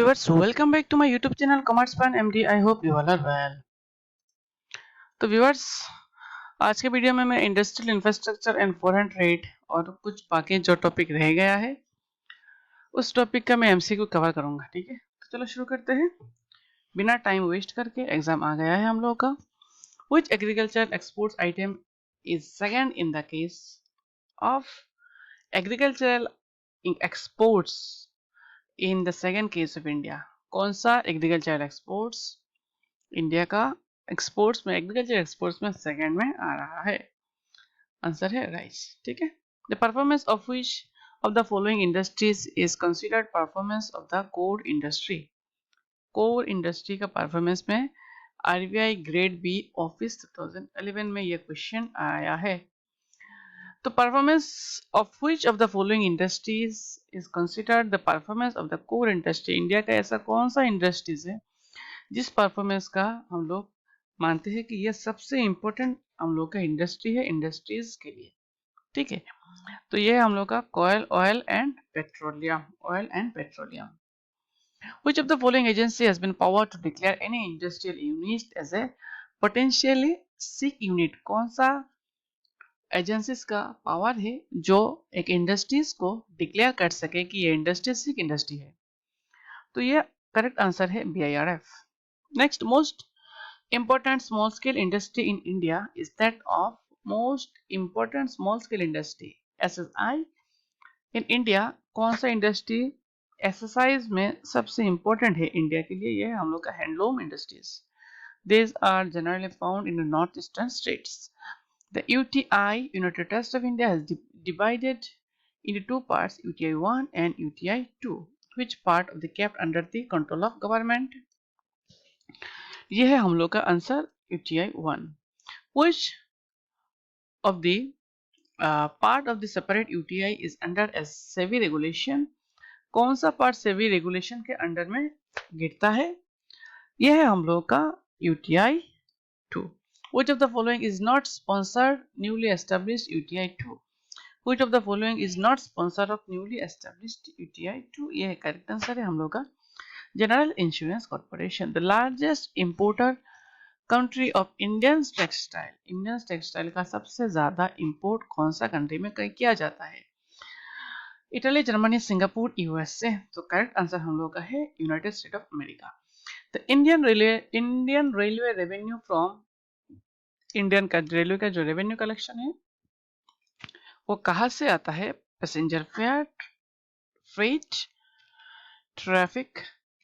viewers, welcome back to my YouTube channel Commerce Plan MD. I hope you all are well. तो viewers, आज के video में मैं industrial infrastructure and foreign trade और कुछ बाकी जो टॉपिक रह गया है उस टॉपिक का मैं एमसीक्यू कवर करूंगा। ठीक है, तो चलो शुरू करते हैं बिना टाइम वेस्ट करके। एग्जाम आ गया है हम लोगों का। Which agricultural exports item is second in the case of agricultural exports in the second case of India? कौन सा एग्रीकल्चरल एक्सपोर्ट्स इंडिया का एक्सपोर्ट्स में एग्रीकल्चर एक्सपोर्ट्स में सेकंड में आ रहा है? आंसर है राइस। ठीक है, the performance of which of the following industries is considered performance of the core industry? Core industry का परफॉर्मेंस में आरबीआई ग्रेड बी ऑफिस 2011 में यह क्वेश्चन आया है। तो performance of which of the following industries is considered the performance of the core industry? India का ऐसा कौन सा इंडस्ट्रीज है जिस परफॉर्मेंस का हम लोग मानते हैं कि यह सबसे इंपॉर्टेंट हम लोग का इंडस्ट्री है इंडस्ट्रीज के लिए? ठीक है, तो यह हम लोग का oil and petroleum. Which of the following agency has been power to declare any industrial unit as a potentially sick unit? कौन सा एजेंसीज का पावर है जो एक इंडस्ट्रीज को डिक्लेयर कर सके कि ये इंडस्ट्री सिक इंडस्ट्री है? तो ये करेक्ट आंसर है BIRF। Next, most important small scale industry in India is that of most important small scale industry SSI in India। कौन सा इंडस्ट्री SSI में सबसे इंपॉर्टेंट है इंडिया के लिए? यह हम लोग का handloom industries. These are generally found in the northeastern states. The UTI, United Trust of India, has divided into two parts, UTI 1 and UTI 2. Which part of the kept under the control of government? यह है हम लोग का answer UTI 1। Which of the part of the separate UTI is under a SEBI regulation? कौन सा part SEBI regulation के under में गिरता है? यह है हम लोग का UTI 2। Which of the following is not sponsored newly established UTI 2? Which of the following is not sponsor of newly established UTI 2? यह करेक्ट आंसर है हम लोग का general insurance corporation. The largest importer country of Indian textile का सबसे ज्यादा import कौन सा कंट्री में किया जाता है? Italy, Germany, Singapore, USA. तो करेक्ट आंसर हम लोग का है United state of America. The Indian railway revenue from Indian का रेलवे का जो रेवेन्यू कलेक्शन है वो कहाँ से आता है? Passenger fair, freight, traffic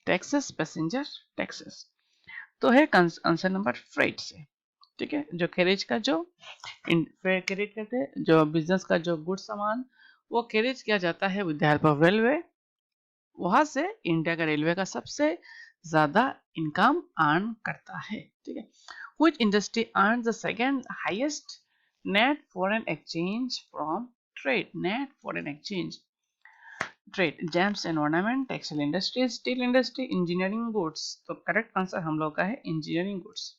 taxes, passenger taxes. तो है आंसर नंबर फ्रेट से। ठीक है, जो कैरेज का जो कैरेज कहते हैं जो बिजनेस का जो गुड सामान वो कैरेज किया जाता है with the help of railway, वहां से इंडिया का रेलवे का सबसे ज्यादा इनकम अर्न करता है। ठीक है, which industry earns the second highest net foreign exchange from trade? Net foreign exchange trade, James and ornament, textile industry, steel industry, engineering goods. तो करेक्ट आंसर हम लोग का है engineering goods.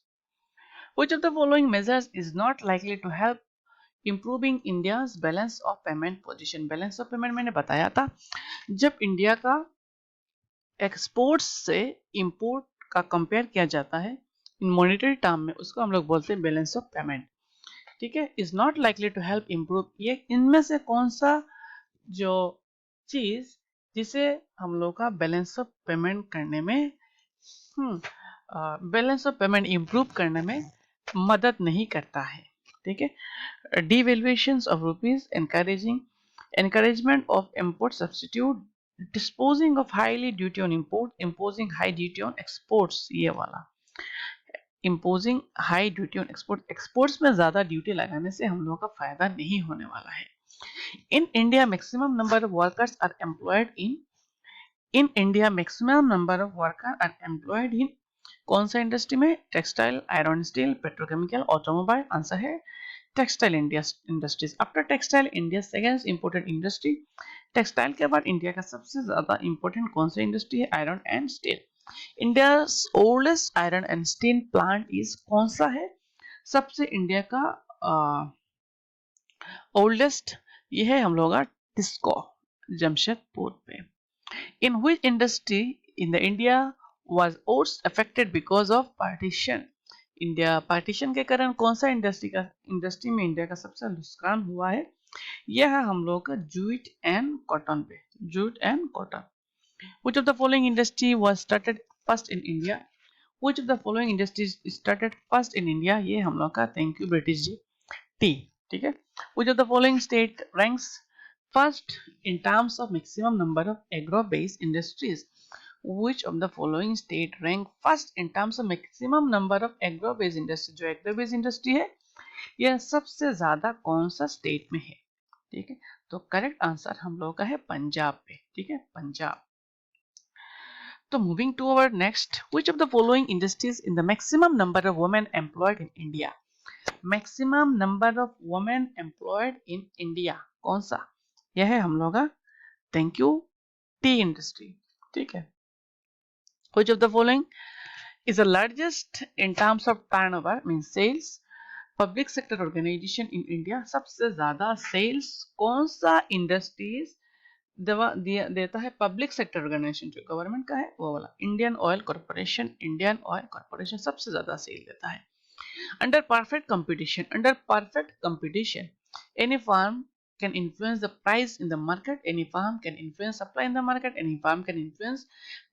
Which of the following measures is not likely to help improving India's balance of payment position? Balance of payment मैंने बताया था, जब India का एक्सपोर्ट्स से इंपोर्ट का कंपेयर किया जाता है इन मॉनेटरी टर्म में, उसको हम लोग बोलते हैं बैलेंस ऑफ पेमेंट। ठीक है, is not likely to help improve, ये इनमें से कौन सा जो चीज जिसे हम लोग का बैलेंस ऑफ पेमेंट करने में बैलेंस ऑफ पेमेंट इंप्रूव करने में मदद नहीं करता है? ठीक है, devaluations of rupees, encouragement of import substitute, disposing of highly duty on import, imposing high duty on exports। ये वाला imposing high duty on exports में ज्यादा ड्यूटी लगाने से हम लोगों का फायदा नहीं होने वाला है। In India, maximum number of workers are employed in India, maximum number of workers are employed in कौन सा इंडस्ट्री में? Textile, iron steel, petrochemical, automobile. Answer है textile industries. After textile India second important industry. Textile के बाद India का सबसे ज्यादा important कौन सा इंडस्ट्री है? Iron and steel. India oldest iron and steel plant is कौन सा है? सबसे इंडिया का ओल्डेस्ट ये है हम लोग का टिस्को, जमशेदपुर पे। In which industry in the India was worst affected because of partition. India partition के कारण कौन सा इंडस्ट्री में इंडिया का सबसे नुकसान हुआ है? यह है हम लोगों का जूट एंड कॉटन पे, jute and cotton. Which of the following industry was started first in India? Which of the following industries started first in India? ये हम लोग का थैंक यू ब्रिटिश जी, टी. ठीक है. Which of the following state ranks first in terms of maximum number of agro-based industries? Which of the following state rank first in terms of maximum number of agro-based industry? जो agro-based industry है यह सबसे ज्यादा कौन सा state में है? ठीक है, तो करेक्ट आंसर हम लोग का है पंजाब पे. ठीक है, Punjab. So moving to our next, which of the following industries in the maximum number of women employed in India? Maximum number of women employed in India कौन सा? यह है हम लोग का थैंक यू टी इंडस्ट्री. ठीक है. Which of the following is the largest in terms of turnover means sales? Public sector organisation in India सबसे ज्यादा सेल्स कौन सा इंडस्ट्रीज देता है? पब्लिक सेक्टर ऑर्गेनाइजेशन जो गवर्नमेंट का है वो वाला Indian oil corporation. Indian oil corporation सबसे ज्यादा सेल देता है. Under perfect competition any firm can influence the price in the market. Any firm can influence supply in the market. Any firm can influence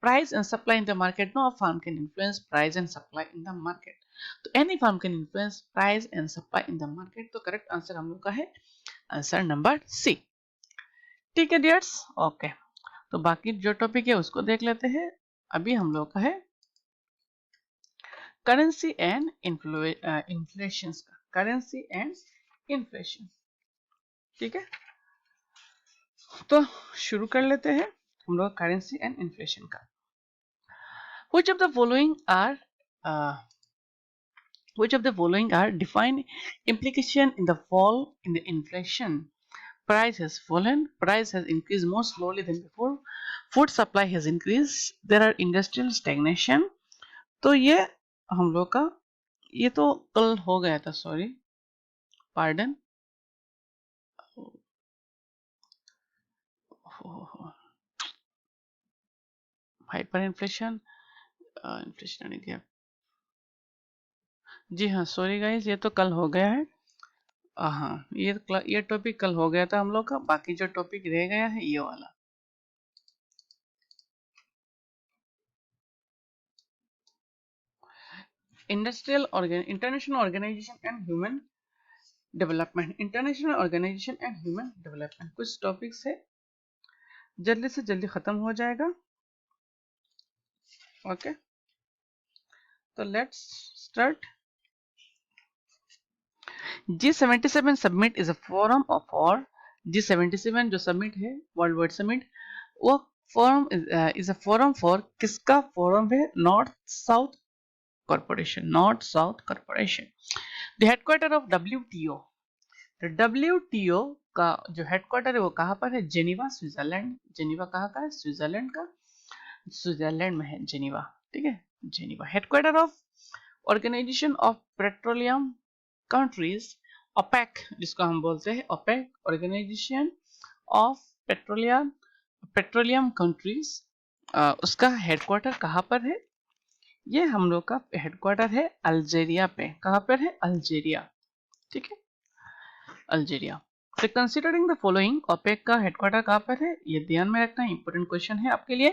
price and supply in the market. No firm can influence price and supply in the market. तो any firm can influence price and supply in the market. तो correct answer हम लोग का है answer number C. ठीक है dears. Okay, तो बाकी जो टॉपिक है उसको देख लेते हैं. अभी हम लोग का है करेंसी एंड इन्फ्लेशन का. Currency and inflation. ठीक है, तो शुरू कर लेते हैं हम लोग करेंसी एंड इन्फ्लेशन का. Which of the following are defined implication in the fall in the inflation? Price has fallen, price has increased more slowly than before, food supply has increased, there are industrial stagnation. तो ये हम लोग का ये तो कल हो गया था, sorry pardon. Hyper inflation, inflation नहीं दिया. जी हाँ, सॉरी गाइस, ये तो कल हो गया है. हाँ, ये टॉपिक कल हो गया था हम लोग का. बाकी जो टॉपिक रह गया है ये वाला. International organisation and human development. International organisation and human development कुछ टॉपिक्स है, जल्दी से जल्दी खत्म हो जाएगा. ओके, तो let's start. G77 summit is a forum for. G77 जो समिट है, वर्ल्ड वाइड समिट, वो forum is a forum for किसका फोरम है? North south corporation. North south corporation. The headquarter of WTO. WTO का जो headquarter है वो कहाँ पर है? Geneva, Switzerland. जेनीवा कहाँ का है? स्विट्जरलैंड का. स्विट्जरलैंड में है जेनीवा. ठीक है, Geneva. Headquarter of organisation of petroleum countries, OPEC जिसको हम बोलते हैं, OPEC organisation of petroleum countries, उसका हेडक्वार्टर कहाँ पर है? ये हम लोग का हेडक्वार्टर है अल्जीरिया पे. कहाँ पर है? अल्जीरिया. ठीक है, अल्जीरिया. तो कंसिडरिंग द फॉलोइंग, ओपेक का हेडक्वार्टर कहाँ पर है ये ध्यान में रखना, इंपॉर्टेंट क्वेश्चन है आपके लिए.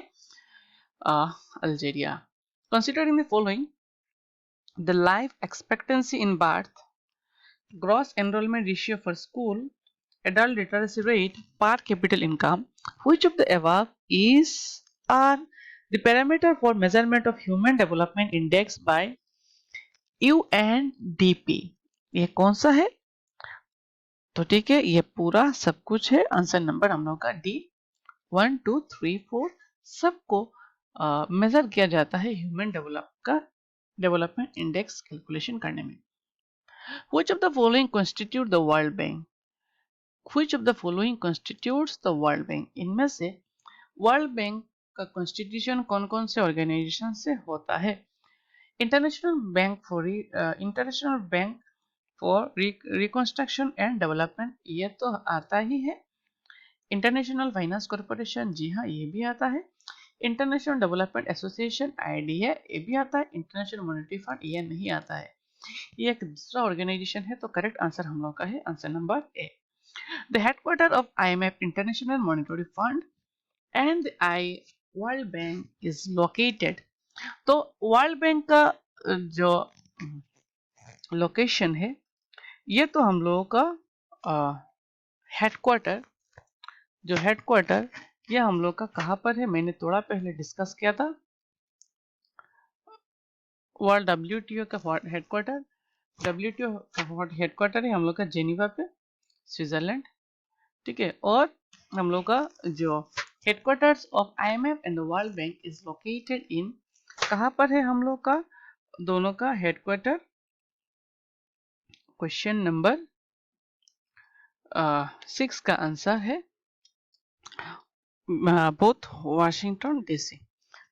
Algeria. Considering the following, the life expectancy in birth, gross enrollment ratio for school, adult literacy rate, per capita income, which of the above are the parameter for measurement of human development index by UNDP? ये कौन सा है? तो ठीक है, ये पूरा सब कुछ है. आंसर नंबर हम लोग का डी. 1 2 3 4 सबको मेजर किया जाता है ह्यूमन डेवलपमेंट इंडेक्स कैलकुलेशन करने में. Which of the following constitute the World Bank? Which of the following constitutes the World Bank? इनमें से वर्ल्ड बैंक का कॉन्स्टिट्यूशन कौन कौन से ऑर्गेनाइजेशन से होता है? International bank for reconstruction and development, ये तो आता ही है. इंटरनेशनल फाइनेंस कॉर्पोरेशन, जी हाँ, ये भी आता है. इंटरनेशनल डेवलपमेंट एसोसिएशन आईडी है, ये भी आता है। इंटरनेशनल मॉनेटरी फंड ये नहीं आता है, ये एक दूसरा ऑर्गेनाइजेशन है। तो करेक्ट आंसर हम लोग का है answer number A. The headquarter of IMF international monetary fund and I world bank is located. तो वर्ल्ड बैंक का जो लोकेशन है, ये तो हम लोगों का हेडक्वार्टर, जो हेडक्वार्टर ये हम लोग का कहाँ पर है, मैंने थोड़ा पहले डिस्कस किया था। वर्ल्ड WTO का हेडक्वार्टर, WTO का हेडक्वार्टर है हम लोग का जेनीवा पे, स्विट्जरलैंड, ठीक है। और हम लोग का जो headquarters of IMF and the world bank is located in, कहाँ पर है हम लोग का दोनों का हेडक्वार्टर? क्वेश्चन नंबर 6 का आंसर है बोथ वाशिंगटन DC।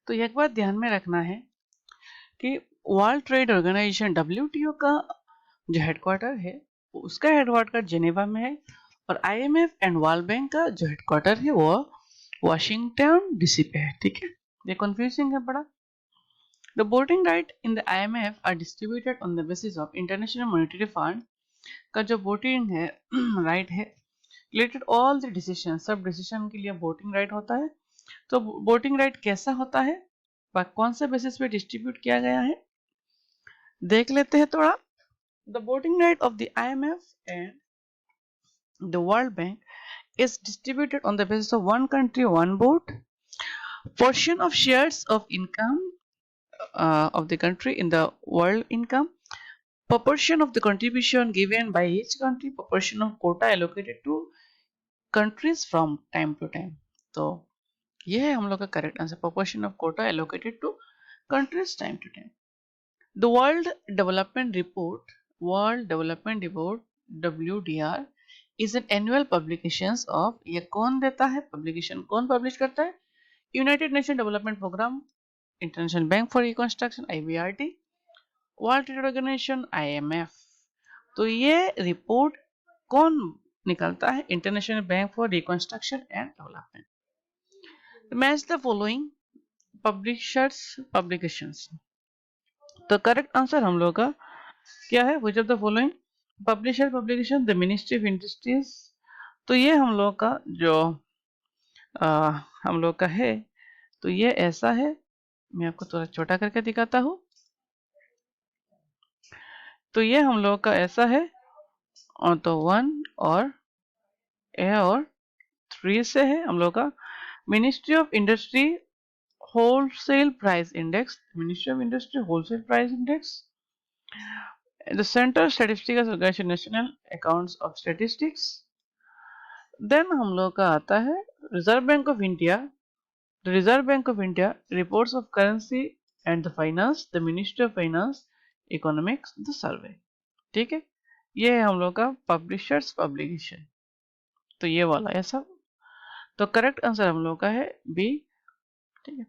तो एक बात ध्यान में रखना है कि वर्ल्ड ट्रेड ऑर्गेनाइजेशन WTO का जो हेडक्वार्टर है, उसका हेडक्वार्टर जेनेवा में है, और IMF एंड वर्ल्ड बैंक का जो हेडक्वार्टर है वो वाशिंगटन DC पे है, ठीक है। ये कंफ्यूजिंग है बड़ा। The voting right in the IMF are distributed on the basis of International Monetary Fund का जो वोटिंग है राइट है रिलेटेड ऑल द डिसीजन, सब डिसीजन के लिए वोटिंग राइट होता है। तो वोटिंग राइट कैसा होता है, कौन से बेसिस पे डिस्ट्रीब्यूट किया गया है, देख लेते हैं थोड़ा। The voting right of the IMF and the world bank is distributed on the basis of one country one vote, portion of shares of income of the country in the world income, proportion of the contribution given by each country, proportion of quota allocated to countries from time to time। तो ये है हम लोग का correct answer, proportion of quota allocated to countries time to time। The World Development Report WDR is an annual publication of, ये कौन देता है पब्लिकेशन, कौन पब्लिश करता है? United Nation development programme, international bank for reconstruction IBRD, world trade organisation IMF। तो ये report कौन निकलता है? International bank for reconstruction and development. Match the following publishers publications. तो करेक्ट आंसर हम लोग का क्या है? Which of the following publisher publication? The ministry of industries. तो ये हम लोग का जो हम लोग का है, तो ये ऐसा है, मैं आपको थोड़ा छोटा करके दिखाता हूँ। तो ये हम लोग का ऐसा है, और तो 1 और ए और 3 से है हम लोग का ministry of industry wholesale price index, ministry of industry wholesale price index, the central statistical organisation national accounts of statistics. Then हम लोग का आता है reserve bank of India, the reserve bank of India reports of currency and the finance, the ministry of finance economics, the survey, ठीक है। ये है हम लोग का पब्लिशर्स पब्लिकेशन, तो ये वाला है सब। तो करेक्ट आंसर हम लोग का है बी, ठीक है।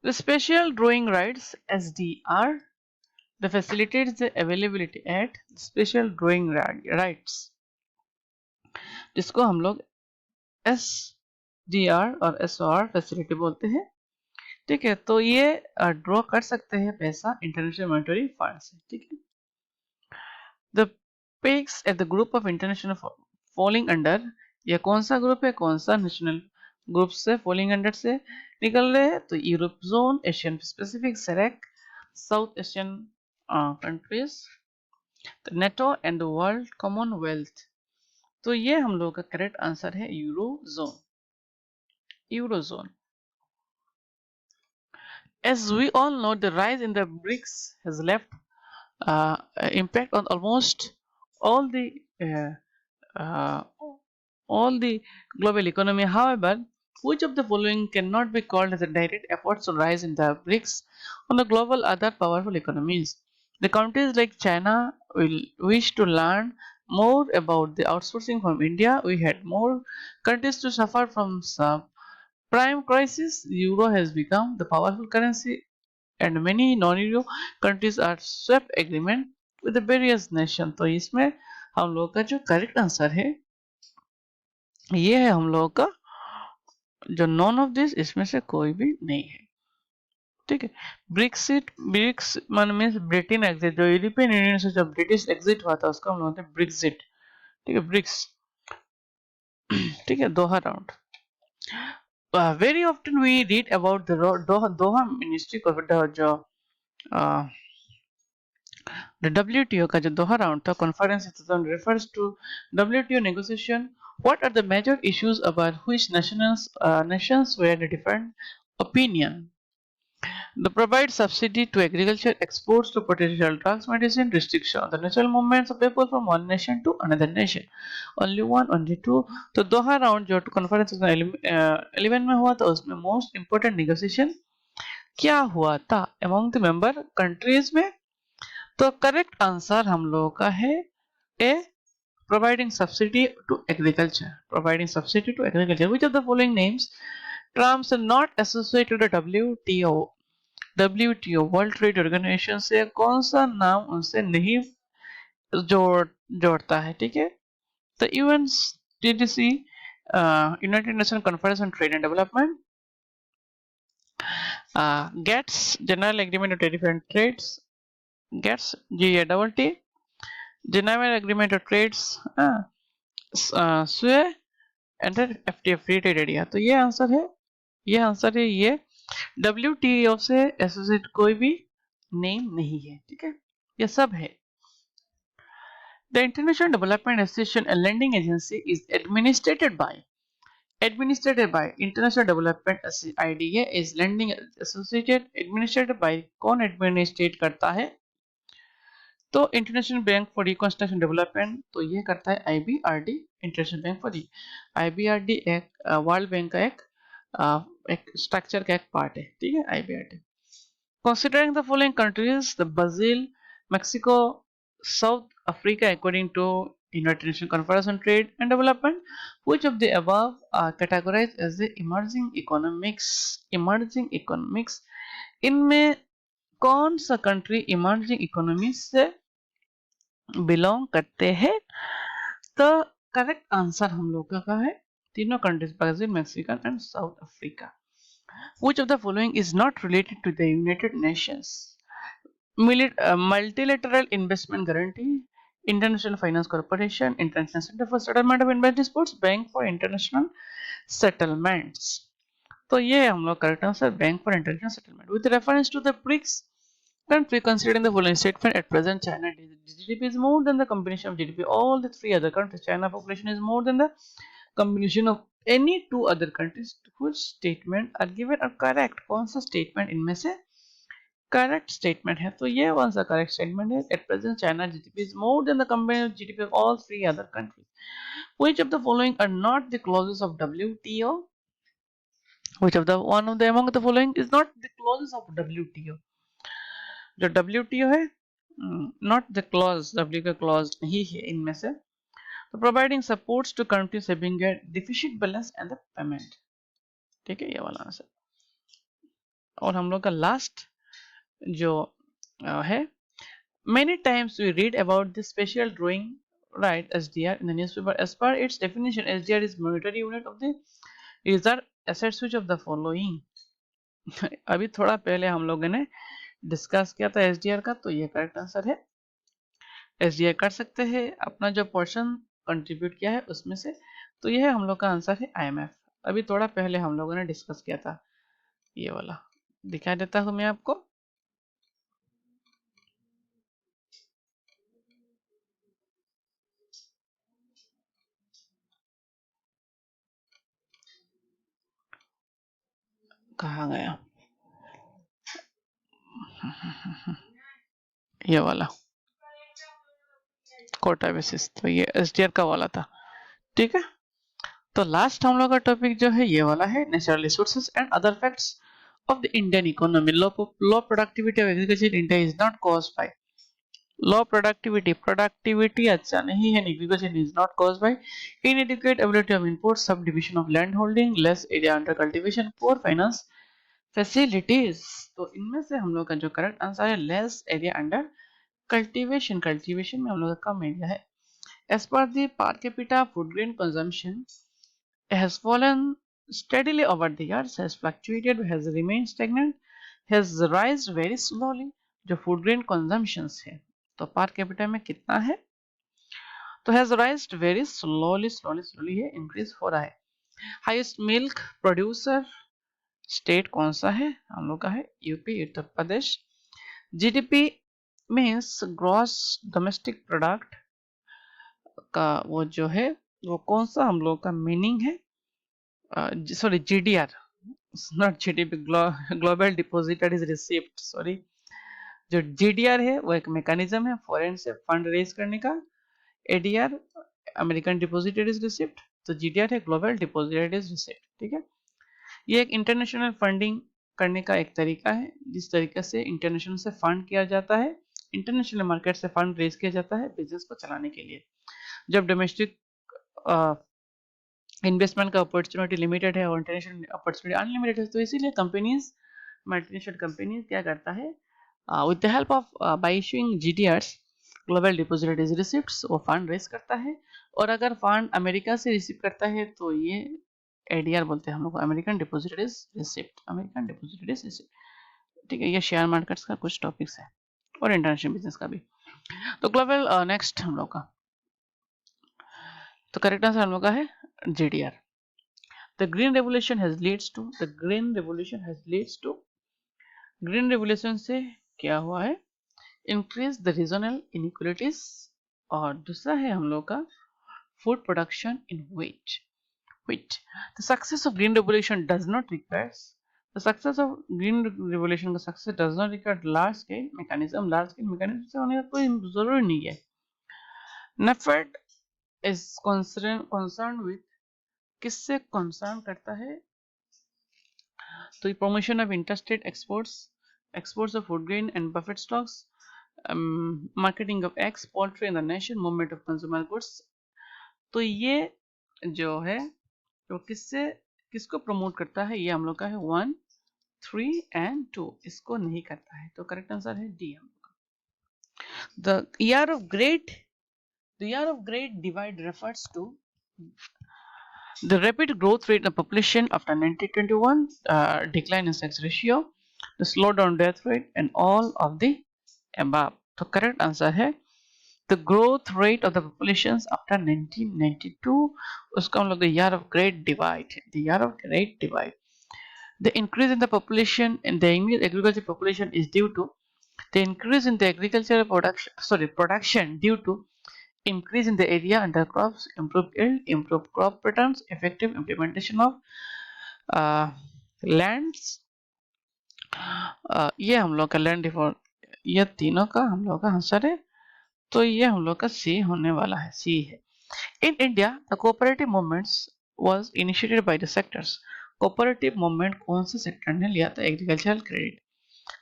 The special drawing rights SDR, the facilitates the availability at special drawing rights, जिसको हम लोग SDR और SOR फैसिलिटी बोलते हैं, ठीक है। तो ये ड्रॉ कर सकते हैं पैसा इंटरनेशनल मॉनेटरी फंड से, ठीक है। The peaks at the group of international falling under, ये कौन सा ग्रुप है, कौन सा नेशनल ग्रुप से फॉलिंग अंडर से निकल रहे हैं? तो Europe zone, Asian Pacific, SAARC, south Asian countries, NATO and the world commonwealth. तो ये हम लोग का करेक्ट आंसर है euro zone, euro zone. As we all know, the rise in the BRICS has left impact on almost all the uh, uh, all the global economy. However, which of the following cannot be called as a direct efforts to rise in the BRICS on the global other powerful economies? The countries like China will wish to learn more about the outsourcing from India. We had more countries to suffer from some prime crisis. Euro has become the powerful currency, and many non-euro countries are swept agreement with the various nations। तो इसमें हम लोग का जो correct answer है ये है हम लोग का जो नॉन ऑफ दिस इसमें से कोई भी नहीं है। ठीक है। ब्रिक्सिट, ब्रिक्स मान मीन्स ब्रिटेन एग्जिट, जो यूरोपियन यूनियन से जब ब्रिटिश एग्जिट हुआ था उसको हम लोग बोलते हैं ब्रिक्सिट। ठीक है, ब्रिक्स। ठीक है, Doha round. Very often we read about the Doha ministry को, जो द WTO का जो दोहा राउंड था, conference refers to WTO negotiation. What are the major issues about which nations were the different opinion? The provide subsidy to agriculture exports to potential drugs, medicine, restriction on the natural movements of people from one nation to another nation. Only one, only two. तो दोहा round जो conference 11 में हुआ था उसमें most important negotiation क्या हुआ था among the member countries में? तो करेक्ट आंसर हम लोगों का है ए, providing subsidy to agriculture. Providing subsidy to agriculture. Which of the following names terms are not associated with WTO? WTO World Trade Organization से कौन सा नाम उनसे नहीं जोड़ता है? ठीक है, तो UNTDC, United Nations Conference on Trade and Development, GATS General Agreement on Tariff and Trades, GATS GATT, Geneva Agreement on Trades, SUE enter FTA free trade area. तो ये आंसर है, ये आंसर है ये। WTO से एसोसिएट कोई भी name नहीं है। ठीक है, ये सब है। The International Development Association, a lending agency, is administered by International Development IDA is lending associated administered by, कौन एडमिनिस्ट्रेट करता है? तो international bank for reconstruction development, तो ये करता है IBRD, international bank for IBRD एक वर्ल्ड बैंक का एक स्ट्रक्चर का एक पार्ट है। ठीक है, IBRD। Considering the following countries, the Brazil, Mexico, South Africa according to United Nation conference on trade and development, which of the above are categorised as the emerging economics? Emerging economics, इनमें कौन सा country emerging economy से belong करते हैं? तो correct answer हम लोग का है तीनों countries, Brazil, Mexican and south Africa. Which of the following is not related to the United Nations? Multilateral investment guarantee, International Finance Corporation, International Center for Settlement of Investment Disputes, Bank for International Settlements। तो ये हम लोग correct answer bank for international settlement. With reference to the BRICS country, considering the following statement, at present China GDP is more than the combination of GDP all the three other countries. China population is more than the combination of any two other countries. Which statement are given are correct? कौन सा statement इनमें से correct statement है? तो ये कौन सा correct statement है? At present China GDP is more than the combined GDP of all three other countries. Which of the following are not the clauses of WTO? Which of the one of the among the following is not the clauses of WTO? जो WTO है, not the clause, W का clause नहीं है इनमें से। तो providing supports to countries having a deficit balance and the payment. ठीक है, ये वाला आंसर। और हम लोग का लास्ट जो है, many times we read about this special drawing, right, SDR in the newspaper. As per its definition, SDR is monetary unit of the reserve assets which of the following? अभी थोड़ा पहले हम लोगों ने डिस्कस किया था SDR का, तो ये करेक्ट आंसर है। SDR कर सकते हैं अपना जो पोर्शन कंट्रीब्यूट किया है उसमें से। तो ये हम लोग का आंसर है IMF। अभी थोड़ा पहले हम लोगों ने डिस्कस किया था, ये वाला दिखा देता हूँ मैं आपको। कहाँ गया ये वाला कोटा बेसिस, तो ये SDR का वाला था। ठीक है, तो लास्ट हम लोग का टॉपिक जो है ये वाला है, natural resources and other facts of the Indian economy. Low productivity of agriculture in India is not caused by low productivity अच्छा नहीं है, agriculture is not caused by inadequate ability of import, subdivision of land holding, less area under cultivation, poor finance facilities। तो इनमें से हम लोग का जो करेक्ट आंसर है less area under cultivation. Cultivation में हम लोग का कम एरिया है। As per the per capita food grain consumption has fallen steadily over the years, has fluctuated, has remained stagnant, has risen very slowly. जो food grain consumptions है तो per capita में कितना है, तो हैज राइज्ड वेरी स्लोली है, increase हो रहा है. हाईएस्ट मिल्क प्रोड्यूसर स्टेट कौन सा है, हम लोग का है UP, Uttar Pradesh. GDP means gross domestic product का वो जो है वो कौन सा हम लोग का मीनिंग है, sorry GDR, not GDP, global depositories receipt, sorry. जो जीडीआर है वो एक मैकेनिज्म है फॉरेन से फंड रेज करने का. एडीआर अमेरिकन डिपॉजिटरीज रिसिप्ट, तो जीडीआर है ग्लोबल डिपॉजिटरीज रिसिप्ट. ठीक है, ये एक इंटरनेशनल फंडिंग करने का एक तरीका है, जिस तरीके से इंटरनेशनल से फंड किया जाता है, इंटरनेशनल मार्केट से फंड रेज किया जाता है बिजनेस को चलाने के लिए. जब डोमेस्टिक इन्वेस्टमेंट का अपॉर्चुनिटी लिमिटेड है और इंटरनेशनल अपॉर्चुनिटी अनलिमिटेड है, तो इसीलिए कंपनीज, मल्टीनेशनल कंपनीज क्या करता है, with the help of by issuing GDRs, global depositories receipts, वो फंड रेज करता है. और अगर फंड अमेरिका से रिसीव करता है तो ये एडीआर बोलते हैं हम लोग, American depositories receipt, American depositories receipt. ठीक है, ये शेयर मार्केट्स का कुछ टॉपिक्स है और इंटरनेशनल बिजनेस का भी. तो ग्लोबल नेक्स्ट हम लोग का, तो करेक्ट आंसर हम लोग का है GDR. The green revolution has leads to, the green revolution has leads to, green revolution से क्या हुआ है, increase the regional inequalities. और दूसरा है हम लोग का food production in wheat. The success of green revolution does not require, the success of green revolution का success does not require large scale mechanism. large scale mechanism से होने का कोई जरूरी नहीं है. NAFED is concerned with, किससे concern करता है, तो promotion of interstate exports, exports of food grain and buffet stocks, marketing of eggs, poultry in the nation, movement of consumer goods. तो ये जो है वो किससे, किसको प्रमोट करता है, ये हम लोग का है 1, 3 and 2, इसको नहीं करता है. तो करेक्ट आंसर है डी हम लोग का. The year of great divide refers to the rapid growth rate of population after 1921, decline in sex ratio, the slowdown death rate, and all of the above. तो correct answer है the growth rate of the populations after 1992, उसका हम लोग the year of great divide, the year of great divide. The increase in the population in the agriculture population is due to the increase in the agricultural production due to increase in the area under crops, improved yield, improved crop patterns, effective implementation of lands. ये हम लोग का land default, ये तीनों का हम लोग का आंसर है. तो ये हम लोग का सी होने वाला है, सी है. In India the cooperative movements was initiated by the sectors. Cooperative movement कौन से सेक्टर ने लिया था, एग्रीकल्चरल क्रेडिट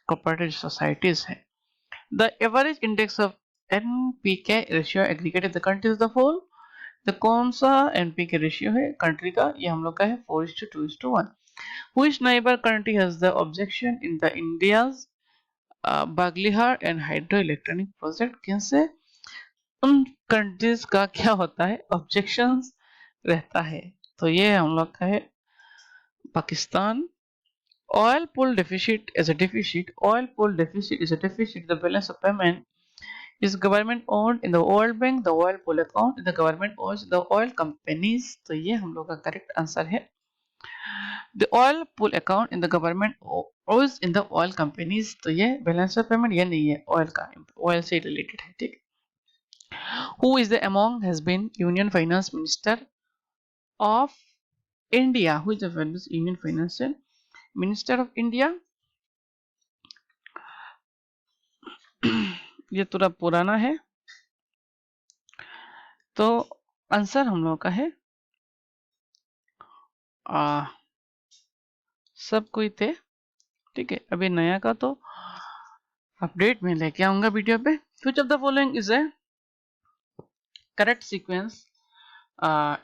कोऑपरेटिव सोसाइटीज है. The average index of NPK ratio aggregated the countries the whole. तो कौन सा एनपीके रेशियो है कंट्री का, ये हम लोग का है 4:2:1. Which neighbor country has the objection in the India's Baglihar and hydroelectronic project? किनसे उन कंट्रीज का क्या होता है, ऑब्जेक्शंस रहता है. तो ये हम लोग का है Pakistan. Oil pool deficit is a deficit. Oil pool deficit is a deficit. The balance of payment is government owned in the World Bank. The oil pool account in the government owns the oil companies. तो ये हम लोग का correct answer है. The oil pool account in the government owes in the oil companies. तो ये balance of payment ये नहीं है, ऑयल का, ऑयल से रिलेटेड है. ठीक. Who is the among has been Union Finance Minister of India? Who is the Union Finance Minister of India? ये थोड़ा पुराना है, तो आंसर हम लोग का है सब कोई थे. ठीक है, अभी नया का तो अपडेट में लेके आऊंगा वीडियो पे. Which of the following is a correct sequence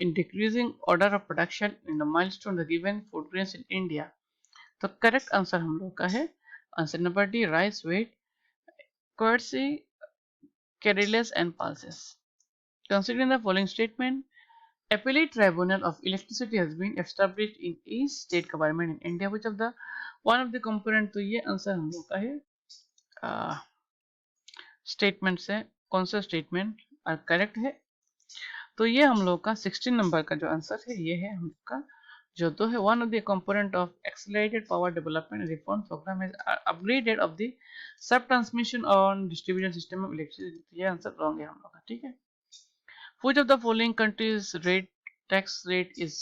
in decreasing order of production in the milestone the given food grains in India? तो करेक्ट आंसर हम लोग का है answer number D, rice, wheat, courtesy, carillas and pulses. Considering the following statement, Appellate Tribunal of Electricity has been established in each state government in India. Which of the one of the component, तो ये answer हम लोग का है statement से कौन सा statement correct है। तो ये हम लोग का 16 नंबर का जो आंसर है ये है हम लोग का जो तो है one of the component of accelerated power development reform programme is upgraded of the sub transmission on distribution system of electricity. ये आंसर रॉन्ग है हम लोग का, ठीक है। Which of the following countries rate tax rate is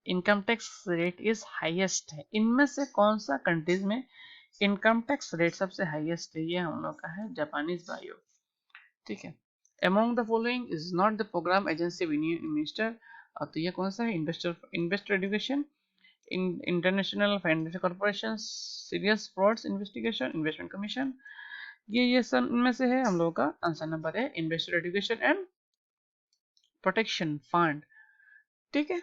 income tax rate is highest है, इनमें से कौन सा कंट्रीज में इनकम टैक्स रेट सबसे हाईएस्ट है। ये हम लोग का है जापानीज भाइयों, ठीक है। Among the following is not the programme agency minister, तो ये कौन सा है investor education, international financial corporation, serious frauds investigation, investment commission. ये सब इनमें से है हम लोग का आंसर नंबर है investor education and protection fund, ठीक है।